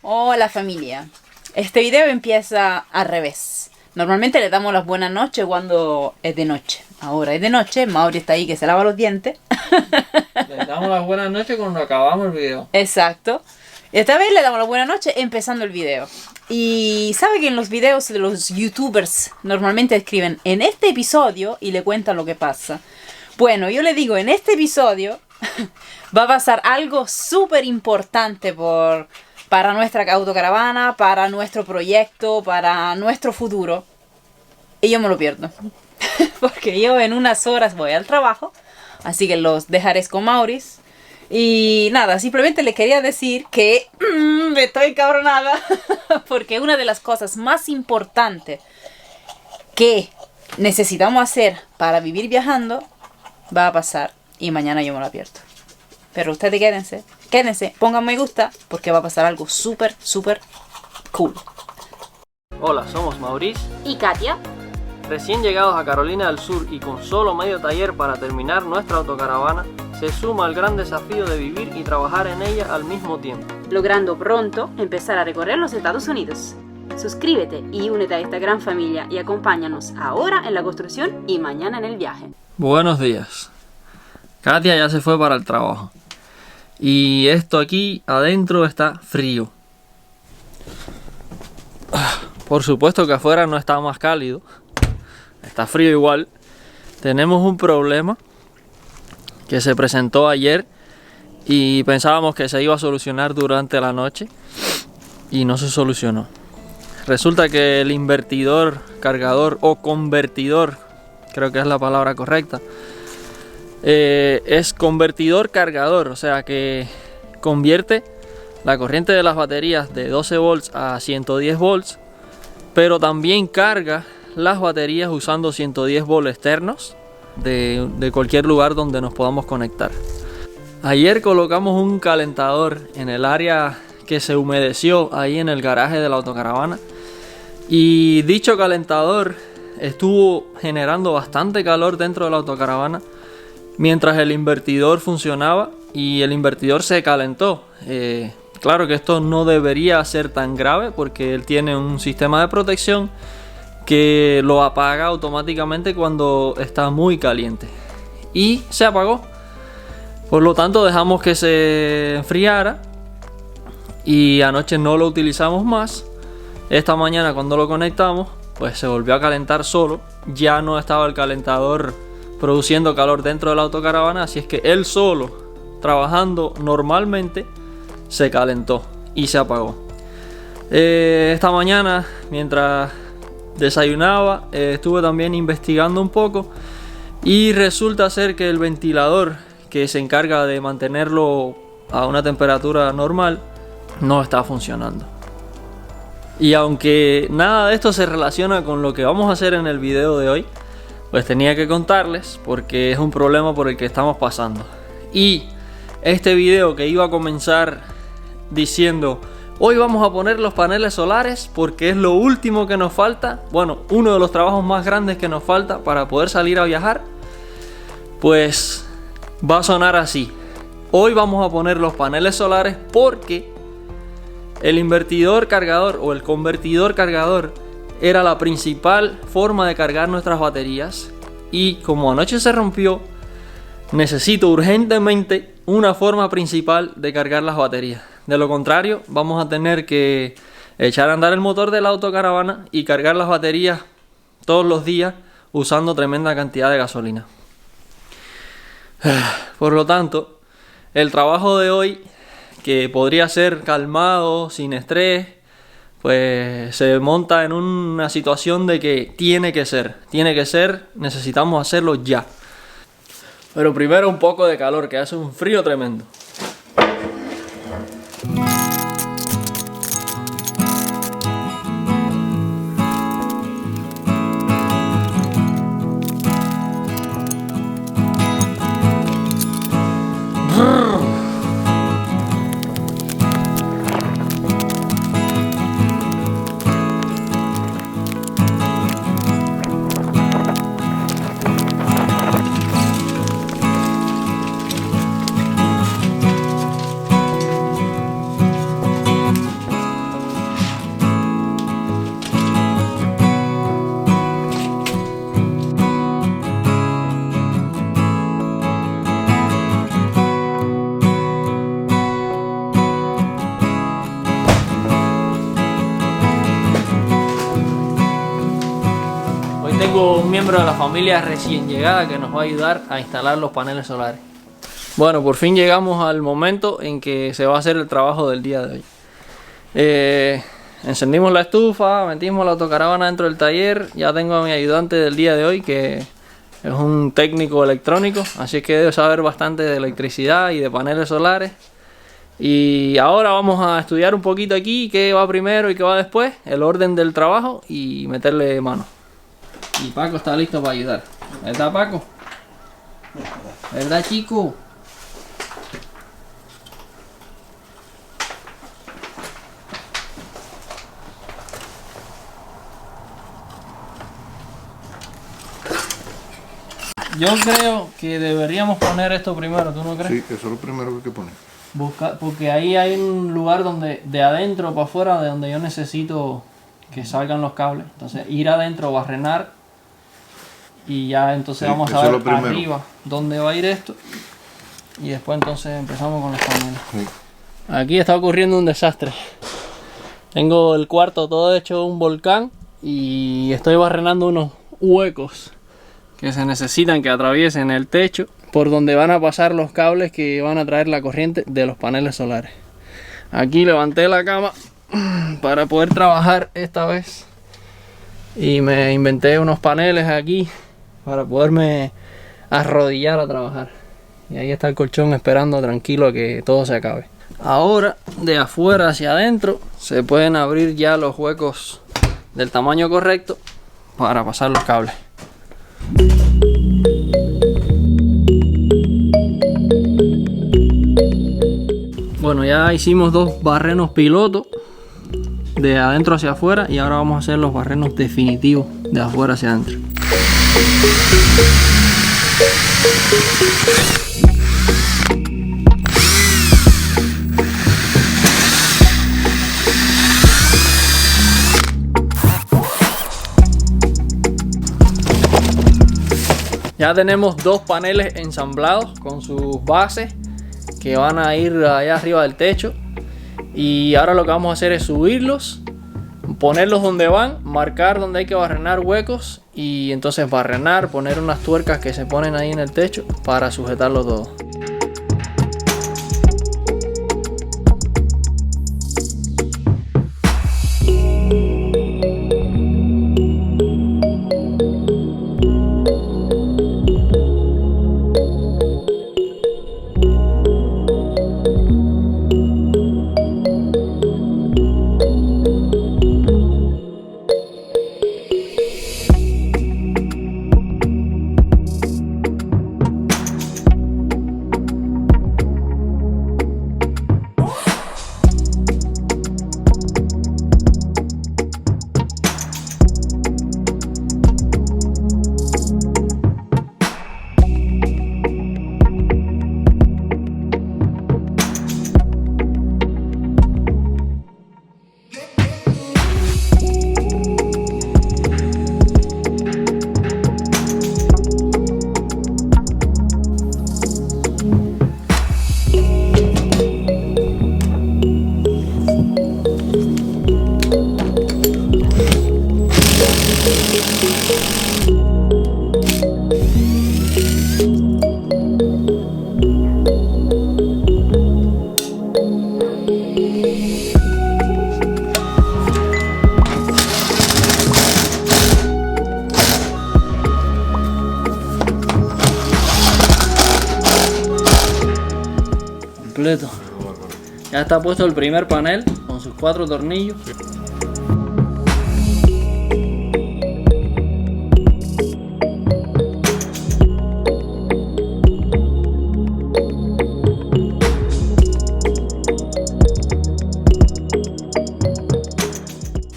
Hola familia. Este video empieza al revés. Normalmente le damos las buenas noches cuando es de noche. Ahora es de noche, Mauri está ahí que se lava los dientes. Le damos las buenas noches cuando acabamos el video. Exacto. Y esta vez le damos las buenas noches empezando el video. Y sabe que en los videos de los youtubers normalmente escriben en este episodio y le cuentan lo que pasa. Bueno, yo le digo, en este episodio va a pasar algo súper importante para nuestra autocaravana, para nuestro proyecto, para nuestro futuro. Y yo me lo pierdo. Porque yo en unas horas voy al trabajo. Así que los dejaré con Maurice. Y nada, simplemente le quería decir que estoy cabronada. Porque una de las cosas más importantes que necesitamos hacer para vivir viajando va a pasar. Y mañana yo me lo pierdo. Pero ustedes quédense, pongan me gusta, porque va a pasar algo súper, súper cool. Hola, somos Maurice Y Katia. Recién llegados a Carolina del Sur y con solo medio taller para terminar nuestra autocaravana, se suma al gran desafío de vivir y trabajar en ella al mismo tiempo. Logrando pronto empezar a recorrer los Estados Unidos. Suscríbete y únete a esta gran familia y acompáñanos ahora en la construcción y mañana en el viaje. Buenos días. Katia ya se fue para el trabajo. Y esto aquí adentro está frío. Por supuesto que afuera no está más cálido. Está frío igual. Tenemos un problema que se presentó ayer y pensábamos que se iba a solucionar durante la noche y no se solucionó. Resulta que el invertidor, cargador o convertidor, creo que es la palabra correcta, es convertidor cargador, o sea que convierte la corriente de las baterías de 12 volts a 110 volts, pero también carga las baterías usando 110 volts externos de cualquier lugar donde nos podamos conectar. Ayer colocamos un calentador en el área que se humedeció ahí en el garaje de la autocaravana y dicho calentador estuvo generando bastante calor dentro de la autocaravana mientras el invertidor funcionaba y el invertidor se calentó. Claro que esto no debería ser tan grave porque él tiene un sistema de protección que lo apaga automáticamente cuando está muy caliente. Y se apagó. Por lo tanto dejamos que se enfriara y anoche no lo utilizamos más. Esta mañana cuando lo conectamos pues se volvió a calentar solo. Ya no estaba el calentador produciendo calor dentro de la autocaravana, así es que él solo, trabajando normalmente, se calentó y se apagó. Esta mañana, mientras desayunaba, estuve también investigando un poco y resulta ser que el ventilador que se encarga de mantenerlo a una temperatura normal no está funcionando. Y aunque nada de esto se relaciona con lo que vamos a hacer en el video de hoy, pues tenía que contarles porque es un problema por el que estamos pasando. Y este video que iba a comenzar diciendo hoy vamos a poner los paneles solares porque es lo último que nos falta, bueno, uno de los trabajos más grandes que nos falta para poder salir a viajar, pues va a sonar así. Hoy vamos a poner los paneles solares porque el invertidor cargador o el convertidor cargador era la principal forma de cargar nuestras baterías y como anoche se rompió, necesito urgentemente una forma principal de cargar las baterías. De lo contrario, vamos a tener que echar a andar el motor de la autocaravana y cargar las baterías todos los días usando tremenda cantidad de gasolina. Por lo tanto, el trabajo de hoy, que podría ser calmado, sin estrés, pues se monta en una situación de que tiene que ser, necesitamos hacerlo ya. Pero primero un poco de calor, que hace un frío tremendo. un miembro de la familia recién llegada que nos va a ayudar a instalar los paneles solares. Bueno, por fin llegamos al momento en que se va a hacer el trabajo del día de hoy. Encendimos la estufa, metimos la autocaravana dentro del taller. Ya tengo a mi ayudante del día de hoy, que es un técnico electrónico, así que debe saber bastante de electricidad y de paneles solares. Y ahora vamos a estudiar un poquito aquí qué va primero y qué va después, el orden del trabajo y meterle mano. Y Paco está listo para ayudar. ¿Verdad, Paco? ¿Verdad, chico? Yo creo que deberíamos poner esto primero, ¿tú no crees? Sí, eso es lo primero que hay que poner. Porque ahí hay un lugar donde de adentro para afuera, de donde yo necesito que salgan los cables. Entonces ir adentro, barrenar y ya entonces Sí, vamos a eso ver es lo primero. arriba dónde va a ir esto. Y después entonces empezamos con los paneles. Sí. Aquí está ocurriendo un desastre. Tengo el cuarto todo hecho un volcán y estoy barrenando unos huecos que se necesitan que atraviesen el techo por donde van a pasar los cables que van a traer la corriente de los paneles solares. Aquí levanté la cama para poder trabajar esta vez y me inventé unos paneles aquí para poderme arrodillar a trabajar. Y ahí está el colchón esperando tranquilo a que todo se acabe. Ahora de afuera hacia adentro se pueden abrir ya los huecos del tamaño correcto para pasar los cables. Bueno, ya hicimos dos barrenos pilotos de adentro hacia afuera y ahora vamos a hacer los barrenos definitivos de afuera hacia adentro. Ya tenemos dos paneles ensamblados con sus bases que van a ir allá arriba del techo. Y ahora lo que vamos a hacer es subirlos, ponerlos donde van, marcar donde hay que barrenar huecos y entonces barrenar, poner unas tuercas que se ponen ahí en el techo para sujetarlo todo. Completo. Ya está puesto el primer panel con sus 4 tornillos.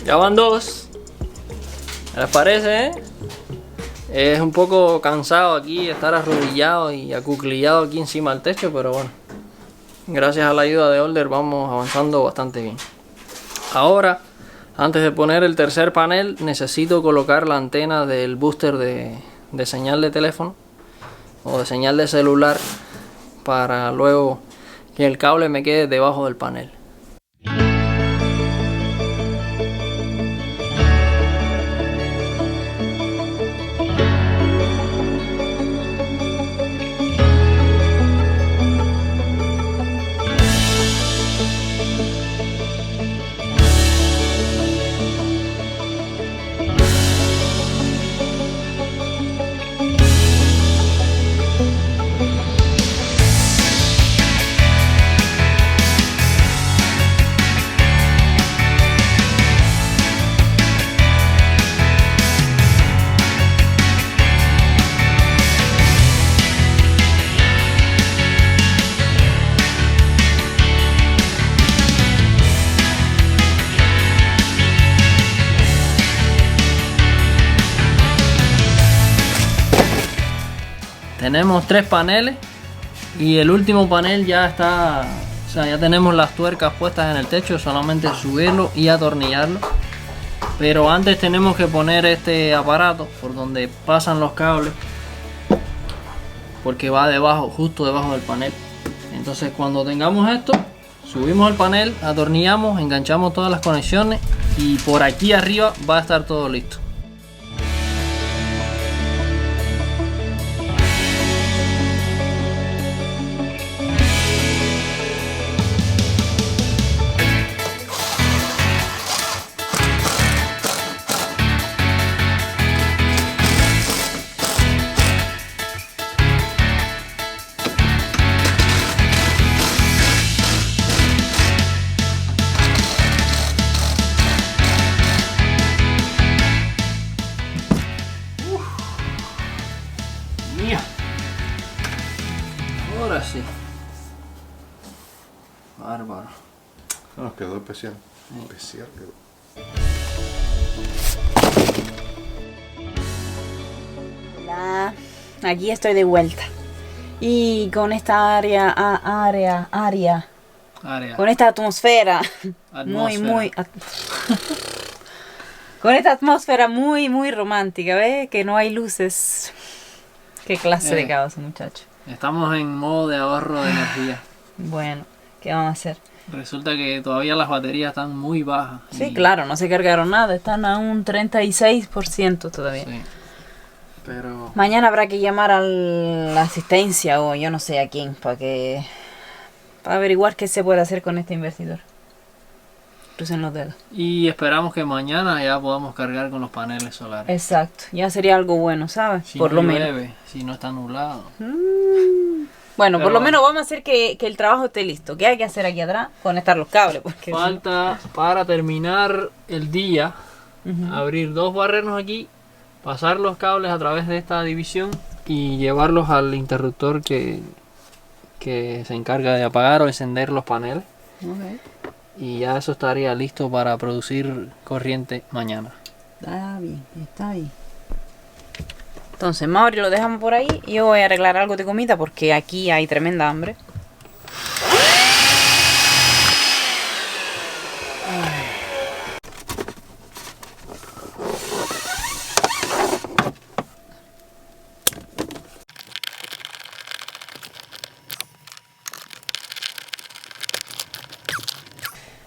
Ya van 2. ¿Les parece, eh? Es un poco cansado aquí estar arrodillado y acuclillado aquí encima del techo, pero bueno, gracias a la ayuda de Older vamos avanzando bastante bien. Ahora, antes de poner el tercer panel, necesito colocar la antena del booster de señal de teléfono o de señal de celular para luego que el cable me quede debajo del panel. Tenemos 3 paneles y el último panel ya está, o sea, ya tenemos las tuercas puestas en el techo, solamente subirlo y atornillarlo. Pero antes tenemos que poner este aparato por donde pasan los cables, porque va debajo, justo debajo del panel. Entonces cuando tengamos esto, subimos el panel, atornillamos, enganchamos todas las conexiones y por aquí arriba va a estar todo listo. Ahora sí. Bárbaro. Nos quedó especial. Especial quedó. Hola, aquí estoy de vuelta. Y con esta área, con esta atmósfera, con esta atmósfera muy romántica, ¿ves? Que no hay luces. Qué clase de caos, muchacho. Estamos en modo de ahorro de energía. Bueno, ¿qué vamos a hacer? Resulta que todavía las baterías están muy bajas. Sí, claro, no se cargaron nada, están a un 36% todavía. Sí. Pero Mañana habrá que llamar a la asistencia o yo no sé a quién para averiguar qué se puede hacer con este invertidor. Crucen los dedos. y esperamos que mañana ya podamos cargar con los paneles solares. Exacto, ya sería algo bueno, ¿sabes? Si por no lo menos. llueve, si no está nublado. Bueno, por Pero lo menos vamos a hacer que el trabajo esté listo. ¿Qué hay que hacer aquí atrás? Conectar los cables. Porque Falta para terminar el día abrir 2 barrenos aquí, pasar los cables a través de esta división y llevarlos al interruptor que se encarga de apagar o encender los paneles. Ok. Y ya eso estaría listo para producir corriente mañana. Está bien, está bien. Entonces, Mauri lo dejamos por ahí y yo voy a arreglar algo de comida porque aquí hay tremenda hambre.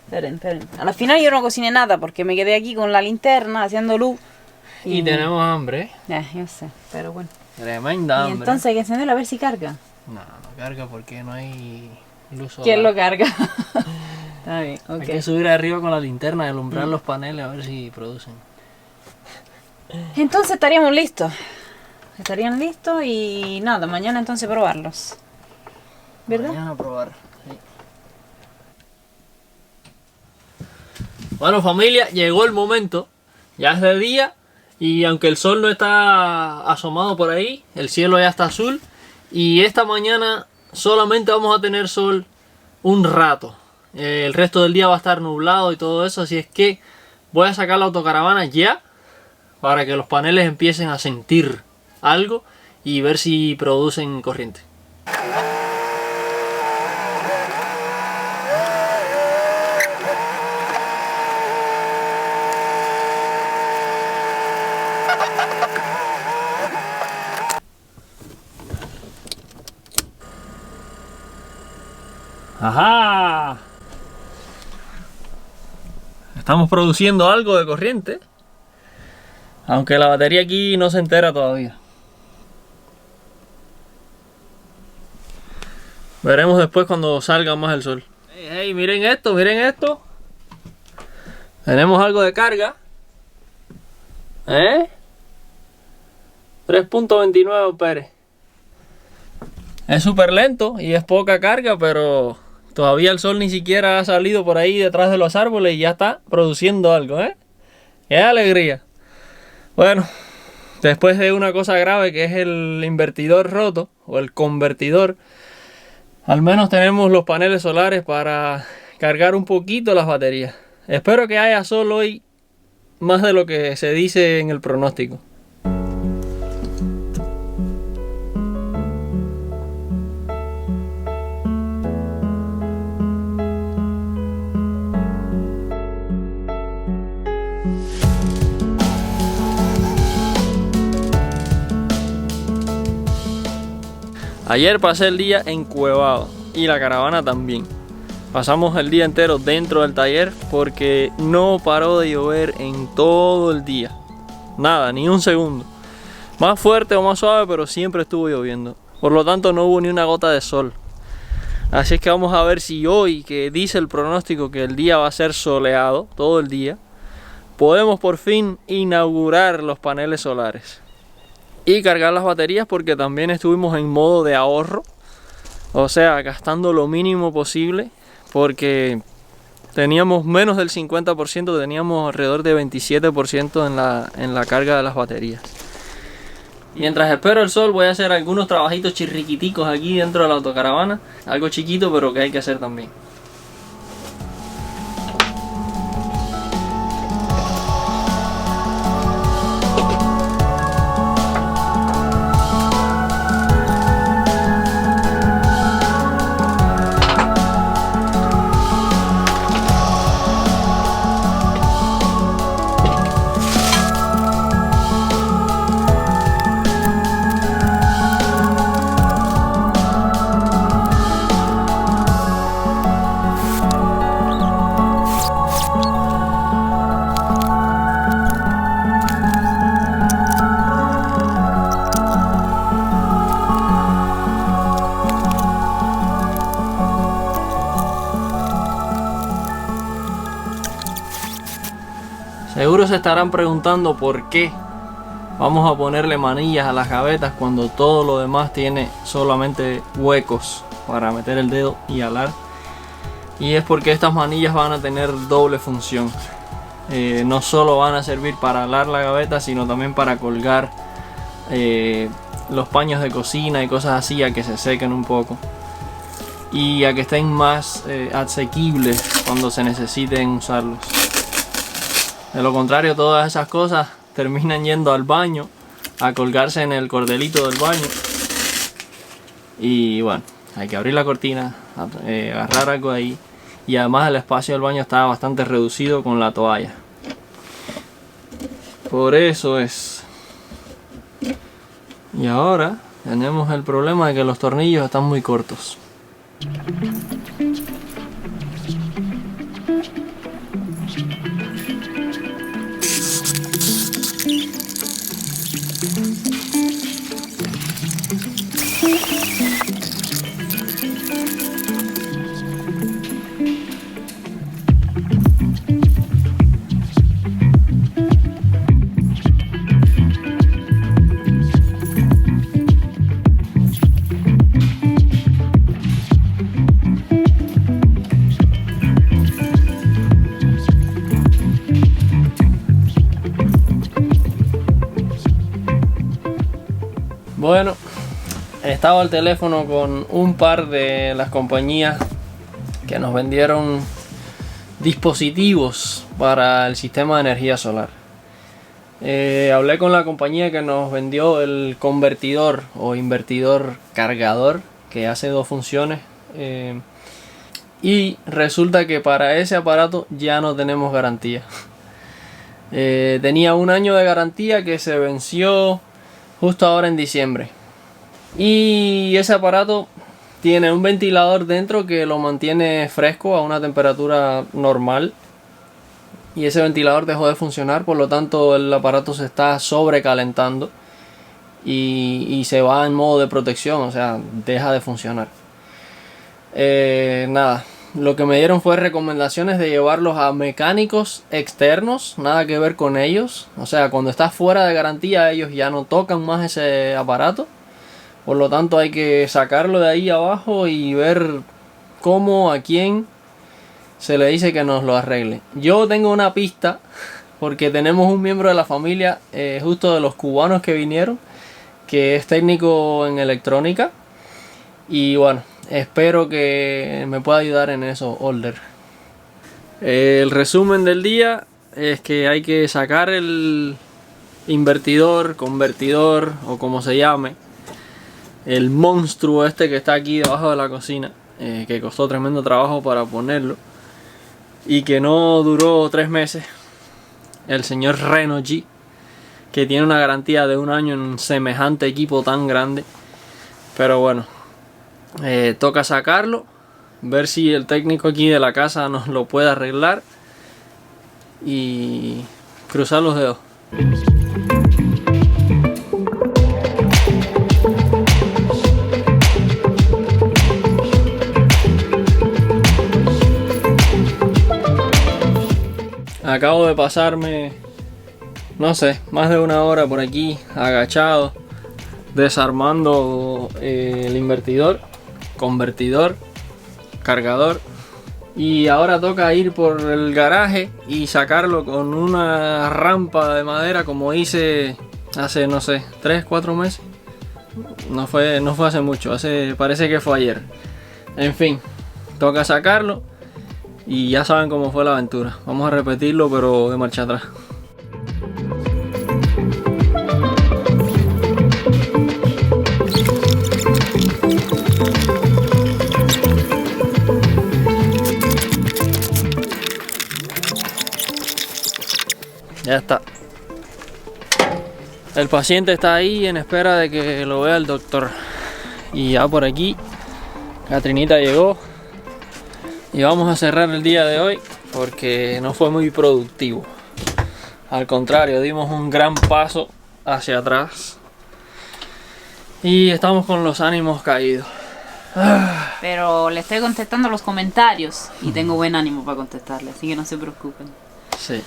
Esperen. A la final yo no cociné nada porque me quedé aquí con la linterna haciendo luz. Y tenemos hambre. Yo sé, pero bueno. Tremenda Y hambre. entonces hay que encenderlo a ver si carga. No carga porque no hay luz solar. ¿Quién lo carga? Está bien, ok. Hay que subir arriba con la linterna y alumbrar los paneles a ver si producen. Entonces estaríamos listos. Estarían listos y nada, mañana entonces probarlos. ¿Verdad? Mañana a probar. Sí. Bueno, familia, llegó el momento. Ya es de día y aunque el sol no está asomado por ahí, el cielo ya está azul. Y esta mañana solamente vamos a tener sol un rato. El resto del día va a estar nublado y todo eso, así es que voy a sacar la autocaravana ya para que los paneles empiecen a sentir algo y ver si producen corriente. ¡Ajá! Estamos produciendo algo de corriente, aunque la batería aquí no se entera todavía. Veremos después cuando salga más el sol. Hey, miren esto, miren esto. Tenemos algo de carga. 3.29 amperes. Es súper lento y es poca carga, pero todavía el sol ni siquiera ha salido por ahí detrás de los árboles y ya está produciendo algo, ¡Qué alegría! Bueno, después de una cosa grave que es el invertidor roto o el convertidor, al menos tenemos los paneles solares para cargar un poquito las baterías. Espero que haya sol hoy más de lo que se dice en el pronóstico. Ayer pasé el día encuevado y la caravana también. Pasamos el día entero dentro del taller porque no paró de llover en todo el día. Nada, ni un segundo. Más fuerte o más suave, pero siempre estuvo lloviendo. Por lo tanto no hubo ni una gota de sol. Así es que vamos a ver si hoy, que dice el pronóstico que el día va a ser soleado todo el día, podemos por fin inaugurar los paneles solares y cargar las baterías, porque también estuvimos en modo de ahorro, o sea, gastando lo mínimo posible, porque teníamos menos del 50%, teníamos alrededor de 27% en la carga de las baterías. Mientras espero el sol, voy a hacer algunos trabajitos chirriquiticos aquí dentro de la autocaravana, algo chiquito pero que hay que hacer también. Seguro se estarán preguntando por qué vamos a ponerle manillas a las gavetas cuando todo lo demás tiene solamente huecos para meter el dedo y alar. Y es porque estas manillas van a tener doble función. No solo van a servir para alar la gaveta, sino también para colgar los paños de cocina y cosas así, a que se sequen un poco y a que estén más asequibles cuando se necesiten usarlos. De lo contrario, todas esas cosas terminan yendo al baño a colgarse en el cordelito del baño. Y bueno, hay que abrir la cortina, agarrar algo de ahí. Y además el espacio del baño está bastante reducido con la toalla. Por eso es. Y ahora tenemos el problema de que los tornillos están muy cortos. Bueno, estaba al teléfono con un par de las compañías que nos vendieron dispositivos para el sistema de energía solar. Hablé con la compañía que nos vendió el convertidor o invertidor cargador, que hace dos funciones, y resulta que para ese aparato ya no tenemos garantía. Tenía un año de garantía que se venció justo ahora en diciembre, y ese aparato tiene un ventilador dentro que lo mantiene fresco a una temperatura normal, y ese ventilador dejó de funcionar, por lo tanto el aparato se está sobrecalentando y se va en modo de protección, o sea, deja de funcionar. Nada, lo que me dieron fue recomendaciones de llevarlos a mecánicos externos, nada que ver con ellos. O sea, cuando está fuera de garantía, ellos ya no tocan más ese aparato. Por lo tanto, hay que sacarlo de ahí abajo y ver cómo, a quién se le dice que nos lo arregle. Yo tengo una pista, porque tenemos un miembro de la familia, justo de los cubanos que vinieron, que es técnico en electrónica. Y bueno, espero que me pueda ayudar en eso, Older. El resumen del día es que hay que sacar el invertidor, convertidor o como se llame, el monstruo este que está aquí debajo de la cocina, que costó tremendo trabajo para ponerlo y que no duró 3 meses. El señor Renogy, que tiene una garantía de 1 año en semejante equipo tan grande. Pero bueno, Toca sacarlo, ver si el técnico aquí de la casa nos lo puede arreglar y cruzar los dedos. Acabo de pasarme, no sé, más de una hora por aquí agachado, desarmando el invertidor, convertidor, cargador, y ahora toca ir por el garaje y sacarlo con una rampa de madera como hice hace, no sé, 3-4 meses. No fue hace mucho, parece que fue ayer. En fin, toca sacarlo y ya saben cómo fue la aventura. Vamos a repetirlo pero de marcha atrás. Ya está. El paciente está ahí en espera de que lo vea el doctor. Y ya por aquí, Catrinita llegó. Y vamos a cerrar el día de hoy porque no fue muy productivo. Al contrario, dimos un gran paso hacia atrás. Y estamos con los ánimos caídos. Pero le estoy contestando los comentarios y tengo buen ánimo para contestarle, así que no se preocupen. Sí.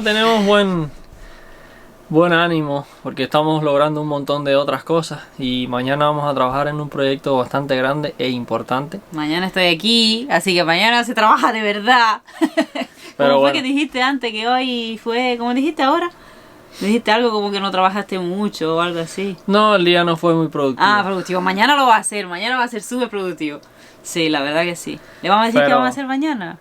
Tenemos buen ánimo porque estamos logrando un montón de otras cosas y mañana vamos a trabajar en un proyecto bastante grande e importante. Mañana estoy aquí, así que mañana se trabaja de verdad. ¿Cómo fue que dijiste antes que hoy fue? ¿Cómo dijiste ahora? Dijiste algo como que no trabajaste mucho o algo así. No, el día no fue muy productivo. Productivo. Mañana lo va a hacer, mañana va a ser súper productivo. Sí, la verdad que sí. ¿Le vamos a decir qué vamos a hacer mañana?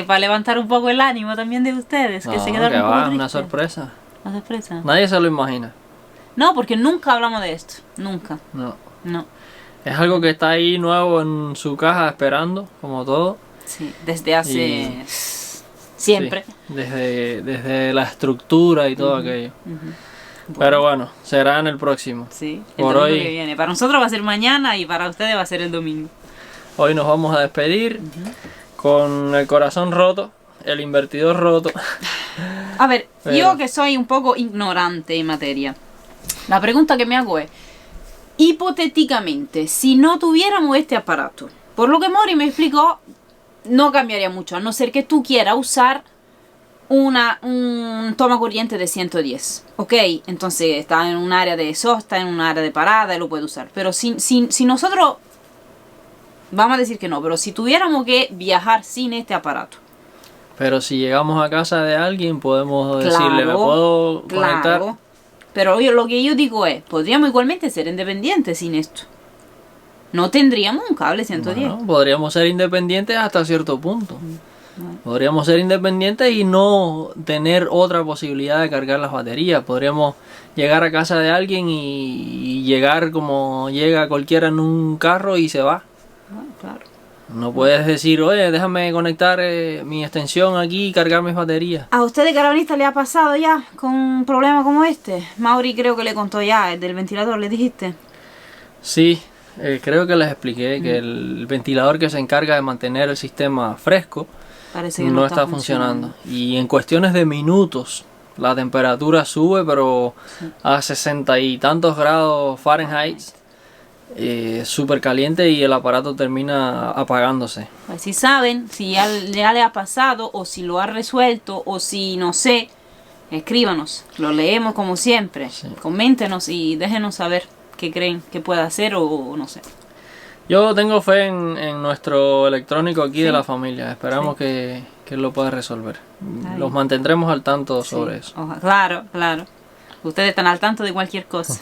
Para levantar un poco el ánimo también de ustedes, que se quedaron un poco tristes. Una sorpresa. Una sorpresa. Nadie se lo imagina. No, porque nunca hablamos de esto. Nunca. No. Es algo que está ahí nuevo en su caja esperando, como todo. Sí, desde hace... siempre. Sí, desde la estructura y todo aquello. Bueno. Pero bueno, será en el próximo. Sí, el Por domingo hoy, que viene. Para nosotros va a ser mañana y para ustedes va a ser el domingo. Hoy nos vamos a despedir con el corazón roto, el invertidor roto. A ver, yo que soy un poco ignorante en materia, la pregunta que me hago es, hipotéticamente, si no tuviéramos este aparato, por lo que Mori me explicó, no cambiaría mucho, a no ser que tú quieras usar un toma corriente de 110. Ok, entonces está en un área de SOS, está en un área de parada y lo puede usar. Pero si nosotros, vamos a decir que no, pero si tuviéramos que viajar sin este aparato. Pero si llegamos a casa de alguien podemos decirle, ¿me puedo conectar? Claro, pero lo que yo digo es, podríamos igualmente ser independientes sin esto. No tendríamos un cable 110. Bueno, podríamos ser independientes hasta cierto punto. Podríamos ser independientes y no tener otra posibilidad de cargar las baterías. Podríamos llegar a casa de alguien y llegar como llega cualquiera en un carro y se va. Claro. No puedes decir, oye, déjame conectar mi extensión aquí y cargar mis baterías. ¿A usted de caravanista le ha pasado ya con un problema como este? Mauri creo que le contó ya, el del ventilador, ¿le dijiste? Sí, creo que les expliqué que el ventilador que se encarga de mantener el sistema fresco Parece que no está funcionando. Y en cuestiones de minutos la temperatura sube, pero a 60 y tantos grados Fahrenheit. Súper caliente y el aparato termina apagándose. Pues si saben, si ya le ha pasado o si lo ha resuelto o si no sé, escríbanos, lo leemos como siempre. Sí. Coméntenos y déjenos saber qué creen que pueda hacer o no sé. Yo tengo fe en nuestro electrónico aquí de la familia. Esperamos que lo pueda resolver. Los mantendremos al tanto sobre eso. Claro. Ustedes están al tanto de cualquier cosa.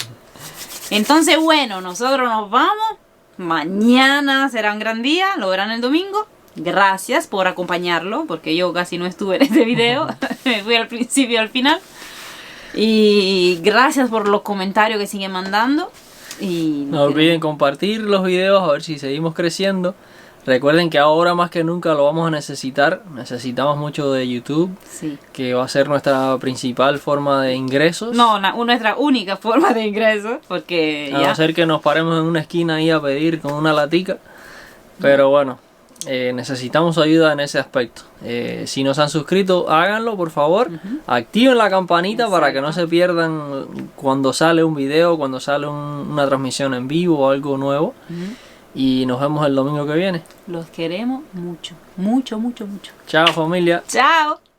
Entonces, bueno, nosotros nos vamos. Mañana será un gran día, lo verán el domingo. Gracias por acompañarlo, porque yo casi no estuve en este video. Me fui al principio y al final. Y gracias por los comentarios que siguen mandando. Y no olviden compartir los videos, a ver si seguimos creciendo. Recuerden que ahora más que nunca lo vamos a necesitar. Necesitamos mucho de YouTube, Sí. que va a ser nuestra principal forma de ingresos. No, nuestra única forma de ingreso, porque A ya. no ser que nos paremos en una esquina ahí a pedir con una latica. Pero bueno, necesitamos ayuda en ese aspecto. Si no se han suscrito, háganlo por favor. Activen la campanita para que no se pierdan cuando sale un video, cuando sale una transmisión en vivo o algo nuevo. Y nos vemos el domingo que viene. Los queremos mucho, mucho, mucho, mucho. Chao familia. Chao.